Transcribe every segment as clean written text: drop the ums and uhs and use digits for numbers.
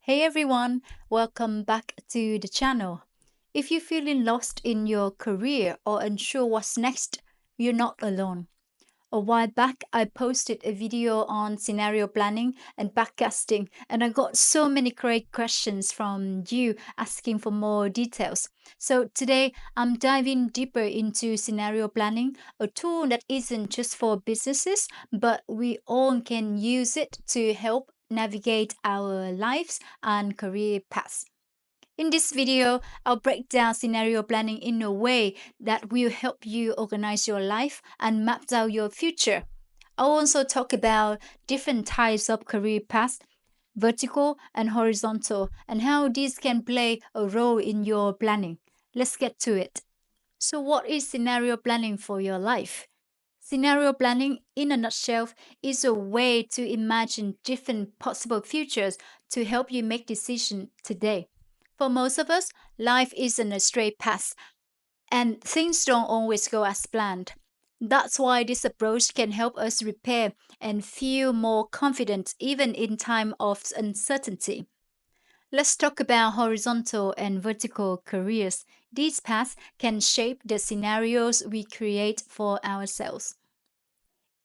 Hey everyone, welcome back to the channel. If you're feeling lost in your career or unsure what's next, you're not alone. A while back, I posted a video on scenario planning and backcasting, and I got so many great questions from you asking for more details. So today, I'm diving deeper into scenario planning, a tool that isn't just for businesses, but we all can use it to help navigate our lives and career paths. In this video, I'll break down scenario planning in a way that will help you organize your life and map out your future. I'll also talk about different types of career paths, vertical and horizontal, and how these can play a role in your planning. Let's get to it. So, what is scenario planning for your life? Scenario planning, in a nutshell, is a way to imagine different possible futures to help you make decisions today. For most of us, life isn't a straight path, and things don't always go as planned. That's why this approach can help us prepare and feel more confident even in time of uncertainty. Let's talk about horizontal and vertical careers. These paths can shape the scenarios we create for ourselves.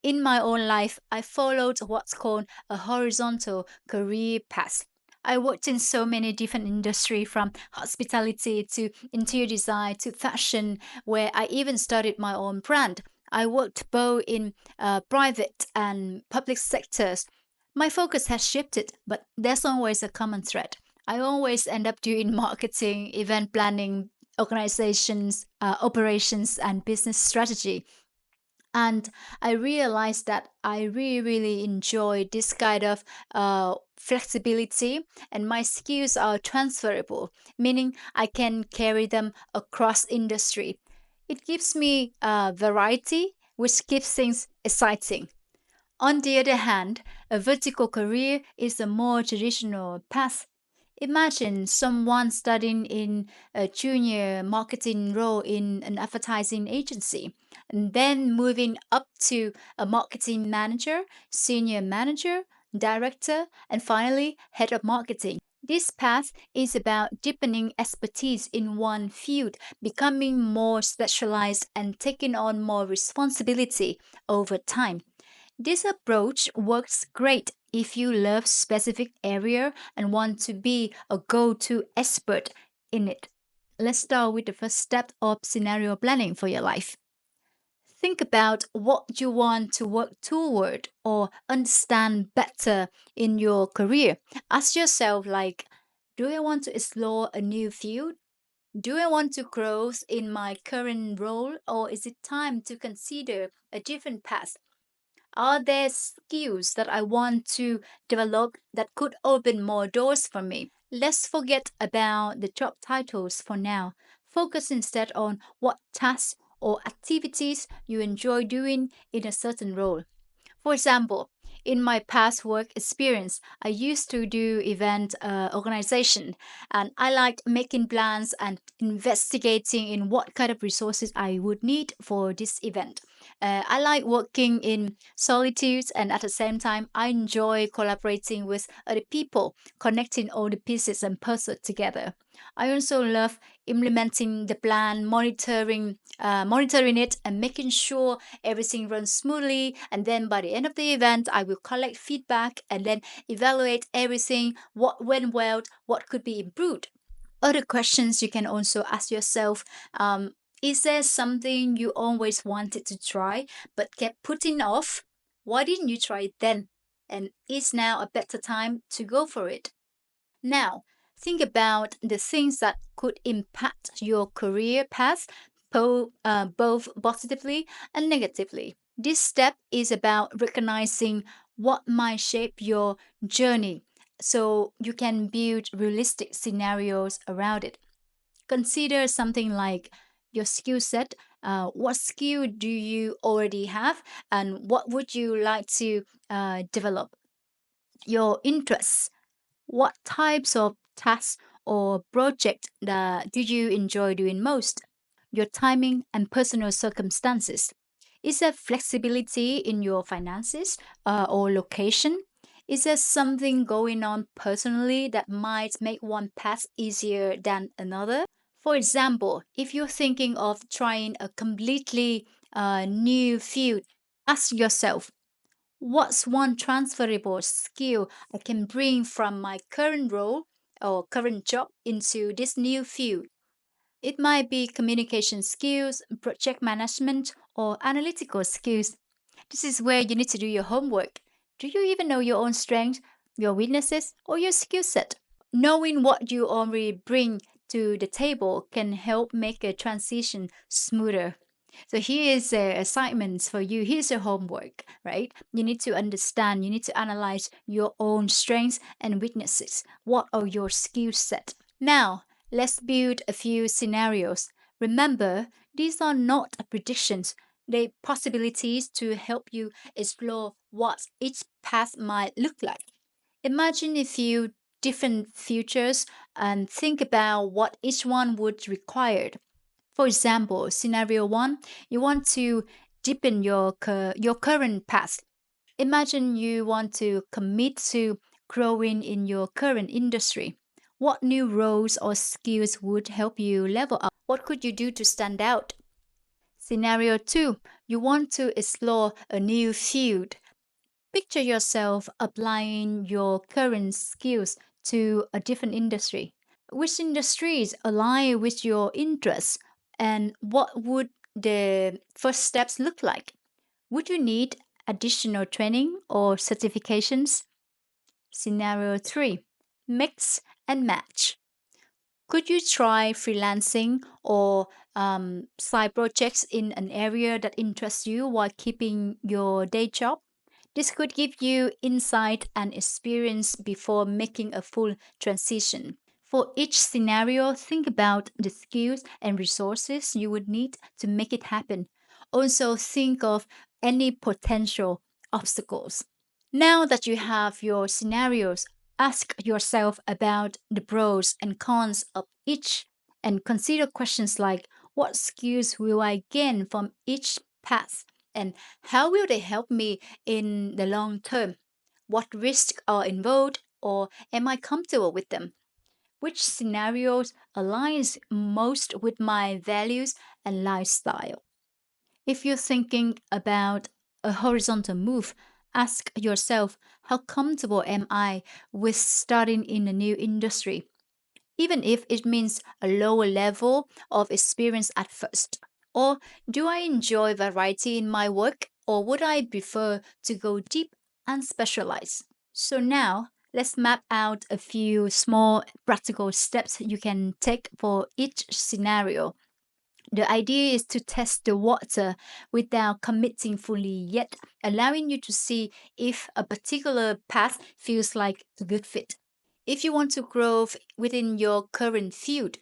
In my own life, I followed what's called a horizontal career path. I worked in so many different industries from hospitality to interior design to fashion, where I even started my own brand. I worked both in private and public sectors. My focus has shifted, but there's always a common thread. I always end up doing marketing, event planning, organizations, operations, and business strategy. And I realized that I really enjoy this kind of flexibility, and my skills are transferable, meaning I can carry them across industry. It gives me variety, which keeps things exciting. On the other hand, a vertical career is a more traditional path. Imagine someone studying in a junior marketing role in an advertising agency and then moving up to a marketing manager, senior manager, director, and finally head of marketing. This path is about deepening expertise in one field, becoming more specialized, and taking on more responsibility over time. This approach works great if you love specific area and want to be a go-to expert in it. Let's start with the first step of scenario planning for your life. Think about what you want to work toward or understand better in your career. Ask yourself like, do I want to explore a new field? Do I want to grow in my current role, or is it time to consider a different path? Are there skills that I want to develop that could open more doors for me? Let's forget about the job titles for now. Focus instead on what tasks or activities you enjoy doing in a certain role. For example, in my past work experience, I used to do event organization, and I liked making plans and investigating in what kind of resources I would need for this event. I like working in solitude, and at the same time, I enjoy collaborating with other people, connecting all the pieces and puzzles together. I also love implementing the plan, monitoring it, and making sure everything runs smoothly. And then by the end of the event, I will collect feedback and then evaluate everything, what went well, what could be improved. Other questions you can also ask yourself, is there something you always wanted to try but kept putting off? Why didn't you try it then? And is now a better time to go for it? Now, think about the things that could impact your career path both positively and negatively. This step is about recognizing what might shape your journey so you can build realistic scenarios around it. Consider something like your skill set. What skill do you already have, and what would you like to develop? Your interests, what types of tasks or project that do you enjoy doing most? Your timing and personal circumstances. Is there flexibility in your finances or location? Is there something going on personally that might make one path easier than another? For example, if you're thinking of trying a completely new field, ask yourself, what's one transferable skill I can bring from my current role or current job into this new field? It might be communication skills, project management, or analytical skills. This is where you need to do your homework. Do you even know your own strengths, your weaknesses, or your skill set? Knowing what you already bring to the table can help make a transition smoother. So here is assignments for you. Here's your homework, right? You need to understand, you need to analyze your own strengths and weaknesses. What are your skill set? Now, let's build a few scenarios. Remember, these are not predictions. They're possibilities to help you explore what each path might look like. Imagine a few different futures and think about what each one would require. For example, scenario one, you want to deepen your current path. Imagine you want to commit to growing in your current industry. What new roles or skills would help you level up? What could you do to stand out? Scenario two, you want to explore a new field. Picture yourself applying your current skills to a different industry. Which industries align with your interests, and what would the first steps look like? Would you need additional training or certifications? Scenario 3, mix and match. Could you try freelancing or side projects in an area that interests you while keeping your day job? This could give you insight and experience before making a full transition. For each scenario, think about the skills and resources you would need to make it happen. Also, think of any potential obstacles. Now that you have your scenarios, ask yourself about the pros and cons of each and consider questions like, what skills will I gain from each path? And how will they help me in the long term? What risks are involved, or am I comfortable with them? Which scenarios aligns most with my values and lifestyle? If you're thinking about a horizontal move, ask yourself, how comfortable am I with starting in a new industry, even if it means a lower level of experience at first? Or do I enjoy variety in my work, or would I prefer to go deep and specialize? So now let's map out a few small practical steps you can take for each scenario. The idea is to test the water without committing fully, yet allowing you to see if a particular path feels like a good fit. If you want to grow within your current field,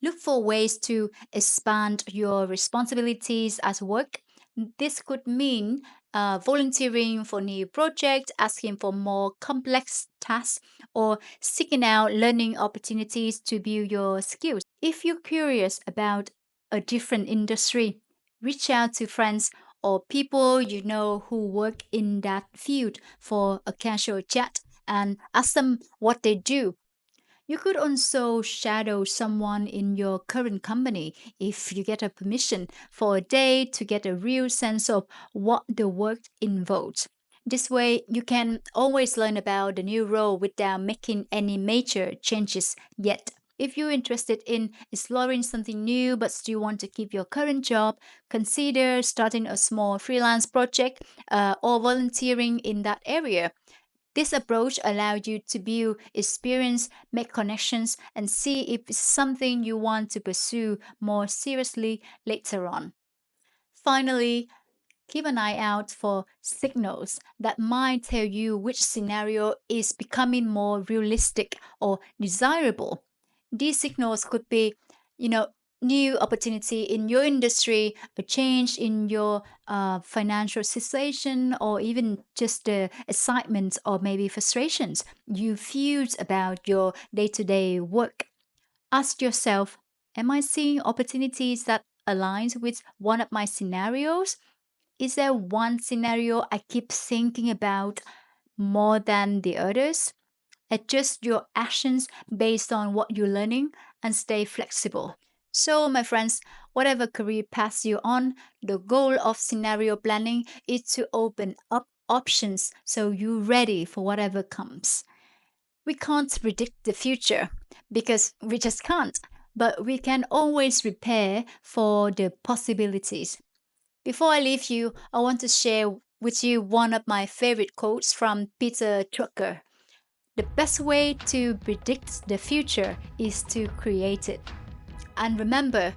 look for ways to expand your responsibilities at work. This could mean volunteering for new projects, asking for more complex tasks, or seeking out learning opportunities to build your skills. If you're curious about a different industry, reach out to friends or people you know who work in that field for a casual chat and ask them what they do. You could also shadow someone in your current company if you get a permission for a day to get a real sense of what the work involves. This way, you can always learn about the new role without making any major changes yet. If you're interested in exploring something new but still want to keep your current job, consider starting a small freelance project or volunteering in that area. This approach allows you to build experience, make connections, and see if it's something you want to pursue more seriously later on. Finally, keep an eye out for signals that might tell you which scenario is becoming more realistic or desirable. These signals could be, you know, new opportunity in your industry, a change in your financial situation, or even just the excitement or maybe frustrations you feel about your day-to-day work. Ask yourself, am I seeing opportunities that aligns with one of my scenarios? Is there one scenario I keep thinking about more than the others. Adjust your actions based on what you're learning and stay flexible. So, my friends, whatever career path you're on, the goal of scenario planning is to open up options so you're ready for whatever comes. We can't predict the future because we just can't, but we can always prepare for the possibilities. Before I leave you, I want to share with you one of my favorite quotes from Peter Drucker. The best way to predict the future is to create it. And remember,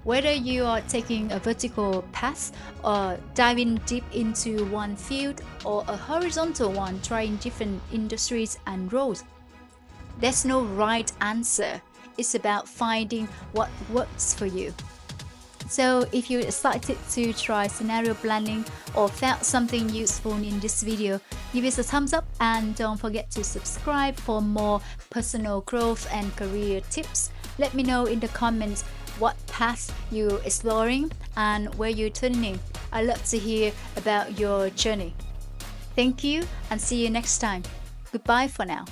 whether you are taking a vertical path or diving deep into one field or a horizontal one trying different industries and roles, there's no right answer. It's about finding what works for you. So if you're excited to try scenario planning or found something useful in this video, give us a thumbs up and don't forget to subscribe for more personal growth and career tips. Let me know in the comments what path you're exploring and where you're turning. I love to hear about your journey. Thank you and see you next time. Goodbye for now.